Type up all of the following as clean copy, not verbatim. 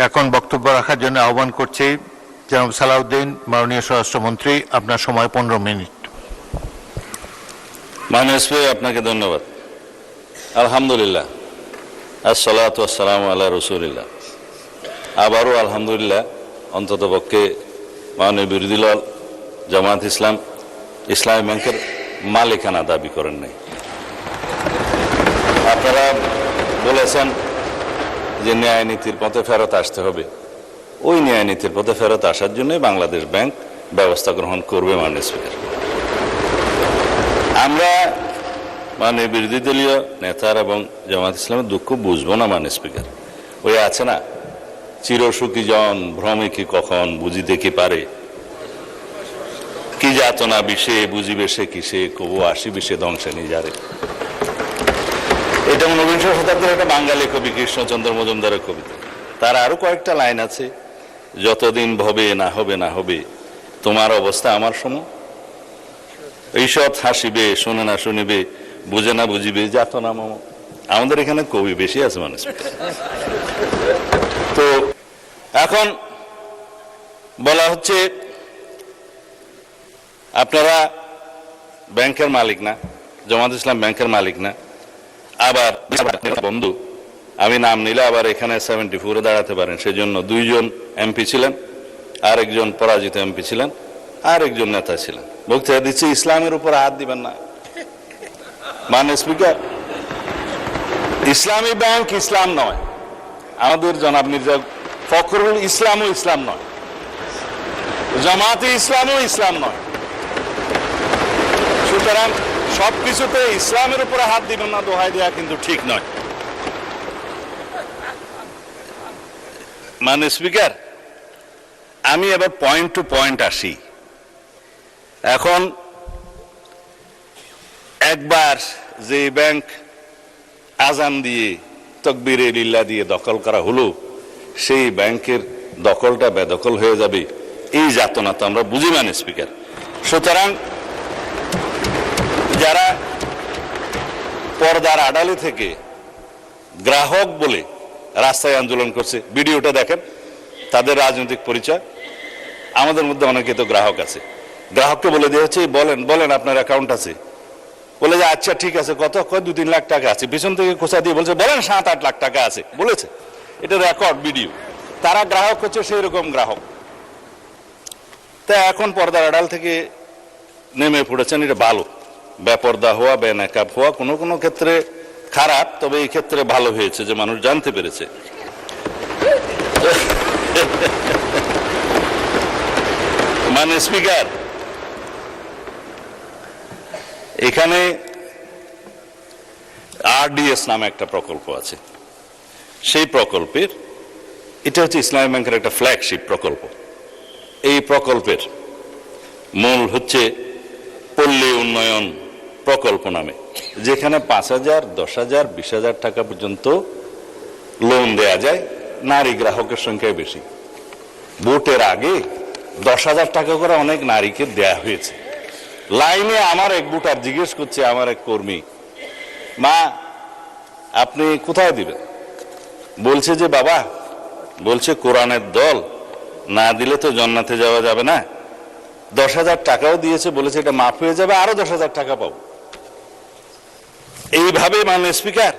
এখন বক্তব্য রাখার জন্য আহ্বান করছি জনাব সালাউদ্দিন, মাননীয় স্বরাষ্ট্রমন্ত্রী। আপনার সময় 15 মিনিট। মাননীয় স্পিকার, আপনাকে ধন্যবাদ। আলহামদুলিল্লাহ, আসসালাতু ওয়াসসালামু আলা রাসূলিল্লাহ। আবারও আলহামদুলিল্লাহ, অন্তত পক্ষে মাননীয় বিরোধী দল জামায়াত ইসলাম ইসলামী ব্যাংকের মালিকানা দাবি করেন নাই। আপনারা বলেছেন যে ন্যায় নীতির পথে ফেরত আসতে হবে। ওই ন্যায় নীতির পথে ফেরত আসার জন্যই বাংলাদেশ ব্যাংক ব্যবস্থা গ্রহণ করবে। মাননীয় স্পিকার, আমরা মানে বিরোধী দলীয় নেতার এবং জামায়াত ইসলামের দুঃখ বুঝবো না। মাননীয় স্পিকার, ওই আছে না, চিরসুখী জন ভ্রমে কি কখন বুঝিতে কি পারে, কি যাতনা বিষে বুঝিবে সে কিসে, কবু আসি বিষে ধ্বংসে নিজারে। এটা 19 শতাব্দীর একটা বাঙালি কবি কৃষ্ণচন্দ্র মজুমদারের কবিতা। তার আরো কয়েকটা লাইন আছে, যতদিন ভবে না হবে না হবে তোমার অবস্থা আমার সম, ঈষৎ হাসিবে শোনে না শুনিবে, বুঝে না বুঝিবে যাতনা মম। আমাদের এখানে কবি বেশি আছে মানুষ। তো এখন বলা হচ্ছে আপনারা ব্যাংকের মালিক না, জামায়াত ইসলাম ব্যাংকের মালিক না। আবার বন্ধু, আমি নাম নিলে আবার এখানে 74-এ দাঁড়াতে পারেন, সেজন্য 2 জন এমপি ছিলেন, আরেকজন পরাজিত এমপি ছিলেন, আরেকজন নেতা ছিলেন। বক্তৃতা দিচ্ছি, ইসলামের উপর হাত দিবেন না। মাননীয় স্পিকার, ইসলামী ব্যাংক ইসলাম নয়, আমাদের জনাব মির্জা ফখরুল ইসলামও ইসলাম নয়, জামায়াতে ইসলামও ইসলাম নয়। সুতরাং সবকিছুতে ইসলামের উপরে হাত দিবেন না দোহাই দেওয়া কিন্তু ঠিক নয়। মাননীয় স্পিকার, আমি এবার পয়েন্ট টু পয়েন্ট আসি। এখন একবার যে ব্যাংক আজান দিয়ে তকবীরে লিল্লাহ দিয়ে দখল করা হলো, সেই ব্যাংকের দখলটা বেদখল হয়ে যাবে, এই যাতনা তো আমরা বুঝি। মাননীয় স্পিকার, সুতরাং যারা পর্দার আড়ালে থেকে গ্রাহক বলে রাস্তায় আন্দোলন করছে, ভিডিওটা দেখেন, তাদের রাজনৈতিক পরিচয়। আমাদের মধ্যে অনেকে তো গ্রাহক আছে, গ্রাহককে বলে দেওয়া হচ্ছে বলেন বলেন আপনার অ্যাকাউন্ট আছে, বলে যে আচ্ছা ঠিক আছে, কত, 2-3 লাখ টাকা আছে, পিছন থেকে খোঁচা দিয়ে বলছে বলেন 7-8 লাখ টাকা আছে, বলেছে। এটা রেকর্ড ভিডিও। তারা গ্রাহক হচ্ছে সেই রকম গ্রাহক। তা এখন পর্দার আড়াল থেকে নেমে পড়েছেন, এটা ভালো। বেপর্দা হওয়া, বেনাকাব হওয়া কোনো কোনো ক্ষেত্রে খারাপ, তবে এই ক্ষেত্রে ভালো হয়েছে যে মানুষ জানতে পেরেছে। মানে স্পিকার, এখানে আরডিএস নামে একটা প্রকল্প আছে। সেই প্রকল্পের, এটা হচ্ছে ইসলামী ব্যাংকের একটা ফ্ল্যাগশিপ প্রকল্প। এই প্রকল্পের মূল হচ্ছে পল্লী উন্নয়ন প্রকল্প নামে, যেখানে 5,000, 10,000, 20,000 টাকা পর্যন্ত লোন দেয়া যায়। নারী গ্রাহকের সংখ্যায় বেশি। ভোটের আগে 10,000 টাকা করে অনেক নারীকে দেয়া হয়েছে। লাইনে আমার এক ভোটার জিজ্ঞেস করছে, আমার এক কর্মী, মা আপনি কোথায় দিবেন? বলছে যে বাবা, বলছে কোরআনের দল না দিলে তো জান্নাতে যাওয়া যাবে না, 10,000 টাকাও দিয়েছে, বলেছে এটা মাফ হয়ে যাবে, আরো 10,000 টাকা পাবো। এইভাবে মাননীয় স্পিকার,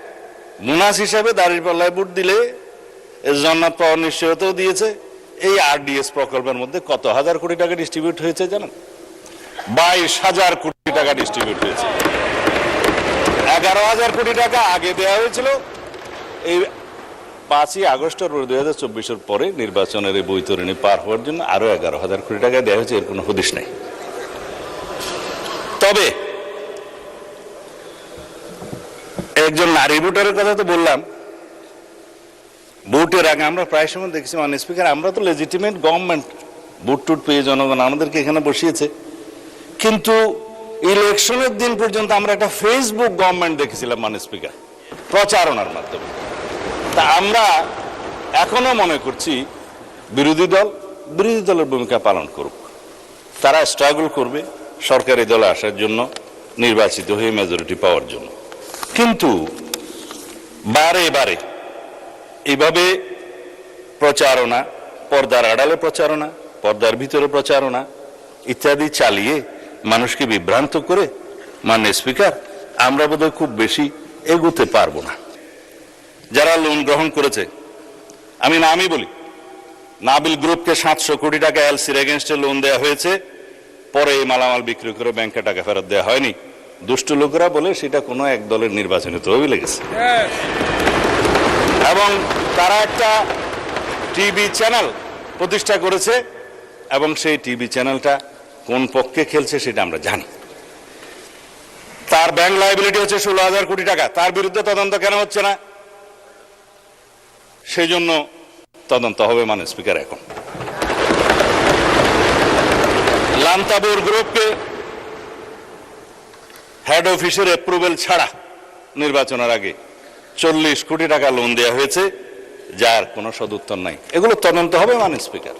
মুনাস হিসাবে দাঁড়িয়ে পাল্লায় ভোট দিলে জান্নাত পাওয়ার নিশ্চয়তাও দিয়েছে। এই আরডিএস প্রকল্পের মধ্যে কত হাজার কোটি টাকা ডিস্ট্রিবিউট হয়েছে জানেন? 22,000 কোটি টাকা ডিস্ট্রিবিউট হয়েছে। 11,000 কোটি টাকা আগে দেওয়া হয়েছিল। এই 5ই আগস্ট 2024-এর পরে নির্বাচনের এই বৈতরণী পার হওয়ার জন্য আরো 11,000 কোটি টাকা দেওয়া হয়েছে, এর কোনো হদিশ নেই। তবে একজন নারী ভোটারের কথা তো বললাম। ভোটের আগে আমরা প্রায় সময় দেখছি, মাননীয় স্পিকার, আমরা তো লেজিটিমেট গভর্নমেন্ট, ভোট টুট পেয়ে জনগণ আমাদেরকে এখানে বসিয়েছে, কিন্তু ইলেকশনের দিন পর্যন্ত আমরা একটা ফেসবুক গভর্নমেন্ট দেখেছিলাম মাননীয় স্পিকার, প্রচারণার মাধ্যমে। তা আমরা এখনো মনে করছি বিরোধী দলের ভূমিকা পালন করুক, তারা স্ট্রাগল করবে সরকারি দলে আসার জন্য, নির্বাচিত হয়ে মেজরিটি পাওয়ার জন্য। কিন্তু বারে বারে এইভাবে প্রচারণা, পর্দার আড়ালে প্রচারণা, পর্দার ভিতরে প্রচারণা ইত্যাদি চালিয়ে মানুষকে বিভ্রান্ত করে মাননীয় স্পিকার আমরা বোধহয় খুব বেশি এগোতে পারবো না। যারা লোন গ্রহণ করেছে, আমি নামই বলি, নাবিল গ্রুপকে 700 কোটি টাকা এলসির এগেনস্টে লোন দেওয়া হয়েছে, পরে এই মালামাল বিক্রি করে ব্যাংকে টাকা ফেরত দেওয়া হয়নি। দুষ্টু লোকেরা বলে সেটা কোনো এক দলের নির্বাচনী তহবিলে গেছে, এবং তারা একটা টিভি চ্যানেল প্রতিষ্ঠা করেছে, এবং সেই টিভি চ্যানেলটা কোন পক্ষে খেলছে সেটা আমরা জানি। তার ব্যাংক লায়াবিলিটি হচ্ছে 16,000 কোটি টাকা। তার বিরুদ্ধে তদন্ত কেন হচ্ছে না? সেই জন্য তদন্ত হবে মাননীয় স্পিকার। এখন লান্তাবুর গ্রুপকে হেড অফিসের অ্যাপ্রুভেল ছাড়া নির্বাচনের আগে 40 কোটি টাকা লোন দেওয়া হয়েছে, যার কোনো সদুত্তর নাই। এগুলো তদন্ত হবে মাননীয় স্পিকার।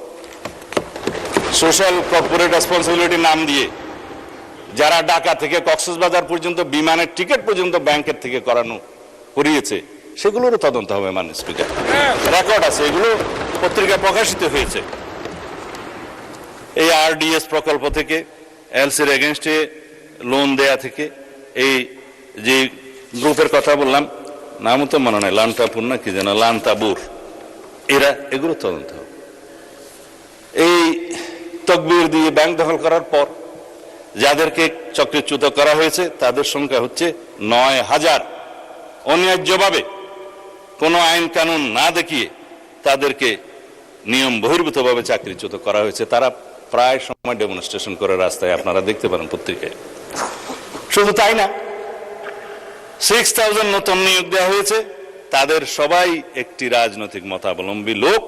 সোশ্যাল কর্পোরেট রেসপন্সিবিলিটির নাম দিয়ে যারা ঢাকা থেকে কক্সবাজার পর্যন্ত বিমানের টিকিট পর্যন্ত ব্যাংকের থেকে করিয়েছে, সেগুলোরও তদন্ত হবে মাননীয় স্পিকার। রেকর্ড আছে, এগুলো পত্রিকায় প্রকাশিত হয়েছে। এই আরডিএস প্রকল্প থেকে, এলসির এগেনস্টে লোন দেয়া থেকে, এই যে গ্রুপের কথা বললাম, নামও তো মনে নাই, লান্তাপুর না কি যেন, লান্তাবুর, এগুলো তদন্ত হবে। এই তকবির দিয়ে ব্যাংক দখল করার পর যাদেরকে চক্রচ্যুত করা হয়েছে তাদের সংখ্যা হচ্ছে 9,000। অন্যায্যভাবে কোনো আইন কানুন না দেখিয়ে তাদেরকে নিয়ম বহির্ভূতভাবে চাকরিচ্যুত করা হয়েছে। তারা প্রায় সময় ডেমনস্ট্রেশন করে রাস্তায়, আপনারা দেখতে পারেন পত্রিকায়। শুধু তাই না, 6,000 নতুন নিয়োগ দেওয়া হয়েছে, তাদের সবাই একটি রাজনৈতিক মতাবলম্বী লোক,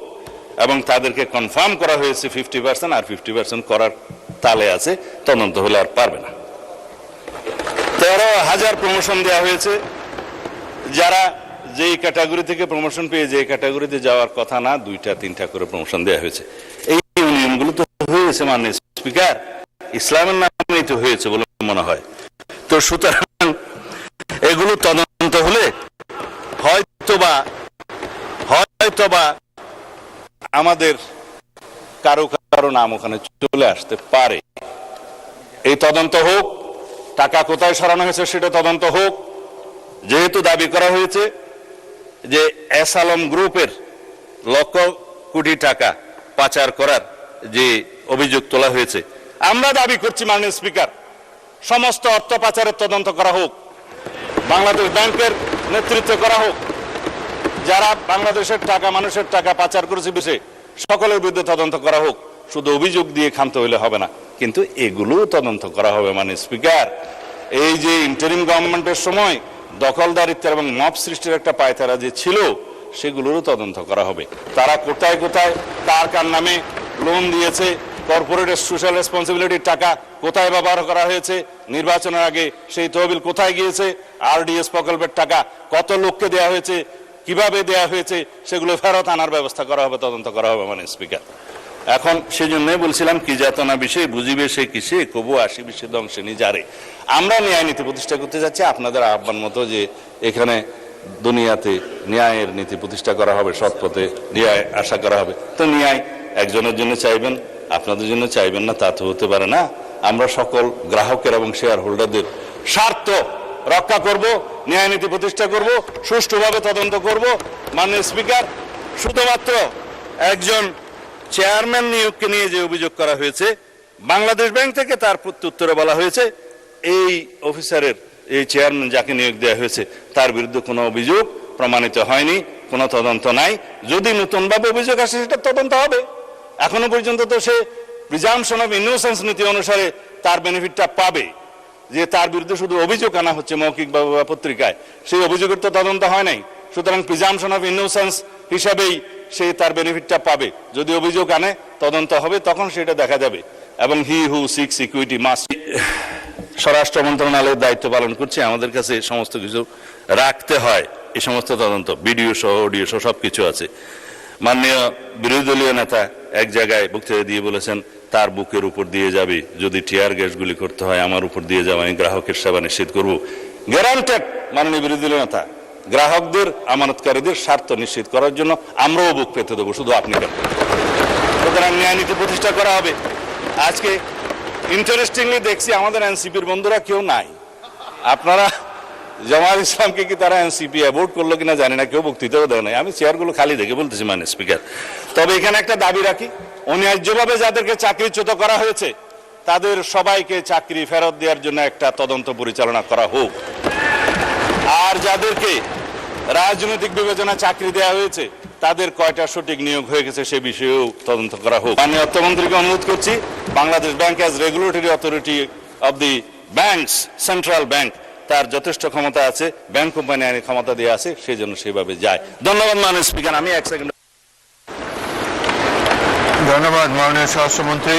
এবং তাদেরকে কনফার্ম করা হয়েছে 50%, আর 50% করার তালে আছে, তদন্ত হলে আর পারবে না। 13,000 প্রমোশন দেওয়া হয়েছে, যারা যেই ক্যাটাগরি থেকে প্রমোশন পেয়ে যে ক্যাটাগরিতে যাওয়ার কথা না, 2টা-3টা করে প্রমোশন দেওয়া হয়েছে। এই নিয়মগুলো তো হয়েছে মাননীয় স্পিকার, ইসলামের নামেই তো হয়েছে বলে মনে হয়। তো সুতরাং এগুলো তদন্ত হলে হয়তোবা আমাদের কারো কারো নাম ওখানে চলে আসতে পারে। এই তদন্ত হোক, টাকা কোথায় সরানো হয়েছে সেটা তদন্ত হোক। যেহেতু দাবি করা হয়েছে যে এস আলম গ্রুপের লক্ষ কোটি টাকা পাচার করার যে অভিযোগ তোলা হয়েছে, আমরা দাবি করছি মাননীয় স্পিকার, সমস্ত অর্থ পাচারের তদন্ত করা হোক, বাংলাদেশ ব্যাংকের নেতৃত্বে করা হোক। যারা বাংলাদেশের টাকা, মানুষের টাকা পাচার করেছে বিষয়ে সকলের বিরুদ্ধে তদন্ত করা হোক। শুধু অভিযোগ দিয়ে ক্ষান্ত হইলে হবে না, কিন্তু এগুলো তদন্ত করা হবে মাননীয় স্পিকার। এই যে ইন্টারিম গভর্নমেন্টের সময় দখলদারিত্বের এবং মব সৃষ্টির একটা পায়তারা যে ছিল, সেগুলোরও তদন্ত করা হবে। তারা কোথায় কোথায় কার কার নামে লোন দিয়েছে, কর্পোরেট সোশ্যাল রেসপন্সিবিলিটির টাকা কোথায় ব্যবহার করা হয়েছে, নির্বাচনের আগে সেই তহবিল কোথায় গিয়েছে, আরডিএস প্রকল্পের টাকা কত লোককে দেওয়া হয়েছে, কিভাবে দেওয়া হয়েছে, সেগুলো ফেরত আনার ব্যবস্থা করা হবে, তদন্ত করা হবে মাননীয় স্পিকার। এখন সেই জন্যই বলছিলাম, কি যাতনা বিষয় বুঝিবে সে কিসে, কবু আসিবে সে ধ্বংসে নিজারে। আমরা ন্যায় নীতি প্রতিষ্ঠা করতে যাচ্ছি, আপনাদের আহ্বান মতো যে এখানে দুনিয়াতে ন্যায়ের নীতি প্রতিষ্ঠা করা হবে, সৎ পথে ন্যায় আশা করা হবে। তো ন্যায় একজনের জন্য চাইবেন, আপনাদের জন্য চাইবেন না, তা তো হতে পারে না। আমরা সকল গ্রাহকের এবং শেয়ার হোল্ডারদের স্বার্থ রক্ষা করব, ন্যায় নীতি প্রতিষ্ঠা করব, সুষ্ঠুভাবে তদন্ত করব। মাননীয় স্পিকার, শুধুমাত্র একজন চেয়ারম্যান নিয়োগকে নিয়ে যে অভিযোগ করা হয়েছে বাংলাদেশ ব্যাংক থেকে, তার প্রত্যুত্তরে বলা হয়েছে এই অফিসারের, এই চেয়ারম্যান যাকে নিয়োগ দেওয়া হয়েছে তার বিরুদ্ধে কোনো অভিযোগ প্রমাণিত হয়নি, কোনো তদন্ত নাই। যদি নতুনভাবে অভিযোগ আসে সেটা তদন্ত হবে। এখনো পর্যন্ত তো সে প্রিজাম্পশন অফ ইনোসেন্স নীতি অনুসারে তার বেনিফিটটা পাবে, যে তার বিরুদ্ধে শুধু অভিযোগ আনা হচ্ছে মৌখিকভাবে বা পত্রিকায়, সেই অভিযোগের তো তদন্ত হয় নাই। সুতরাং প্রিজাম্পশন অফ ইনোসেন্স হিসাবেই সে তার বেনিফিটটা পাবে। যদি অভিযোগ আনে, তদন্ত হবে, তখন সেটা দেখা যাবে। এবং হি হু সিক্স ইকুইটি মাস্ট। স্বরাষ্ট্র মন্ত্রণালয়ের দায়িত্ব পালন করছে, আমাদের কাছে সমস্ত কিছু রাখতে হয়। এই সমস্ত তদন্ত ভিডিও সহ অডিও সহ সবকিছু আছে। মাননীয় বিরোধী দলীয় নেতা এক জায়গায় বক্তৃতা দিয়ে বলেছেন, তার বুকের উপর দিয়ে যাবে, যদি টিয়ার গ্যাসগুলি করতে হয় আমার উপর দিয়ে যাবে, আমি গ্রাহকের সেবা নিশ্চিত করবো। গ্যারান্টেড মাননীয় বিরোধী দলীয় নেতা, গ্রাহকদের আমানতকারীদের স্বার্থ নিশ্চিত করার জন্য আমরাও বুক পেতে দেবো, শুধু আপনি কেন। সুতরাং ন্যায় নীতি প্রতিষ্ঠা করা হবে। আজকে ইন্টারেস্টিংলি দেখছি আমাদের এনসিপির বন্ধুরা কেউ নাই। আপনারা জামায়াত ইসলামকে কি তারা এনসিপি অ্যাভোট করলো কিনা জানি না, কেউ বক্তৃতাও দেয় নাই। আমি চেয়ারগুলো খালি দেখে বলতেছি মানে স্পিকার। তবে এখানে একটা দাবি রাখি, অন্যায্যভাবে যাদেরকে চাকরিচ্যুত করা হয়েছে তাদের সবাইকে চাকরি ফেরত দেওয়ার জন্য একটা তদন্ত পরিচালনা করা হোক। আর যাদেরকে রাজনৈতিক বিবেচনা চাকরি দেওয়া হয়েছে তাদের কয়টা সঠিক নিয়োগ হয়ে গেছে সে বিষয়েও তদন্ত করা হোক। আমি অর্থমন্ত্রীকে অনুরোধ করছি, Bangladesh bank as regulatory authority of the banks, central bank, তার যথেষ্ট ক্ষমতা আছে, ব্যাংক কোম্পানি আইনের ক্ষমতা দেওয়া আছে, সেই জন্য সেভাবে যায়। ধন্যবাদ মাননীয় স্পিকার। আমি এক সেকেন্ড। ধন্যবাদ মাননীয় স্বরাষ্ট্রমন্ত্রী।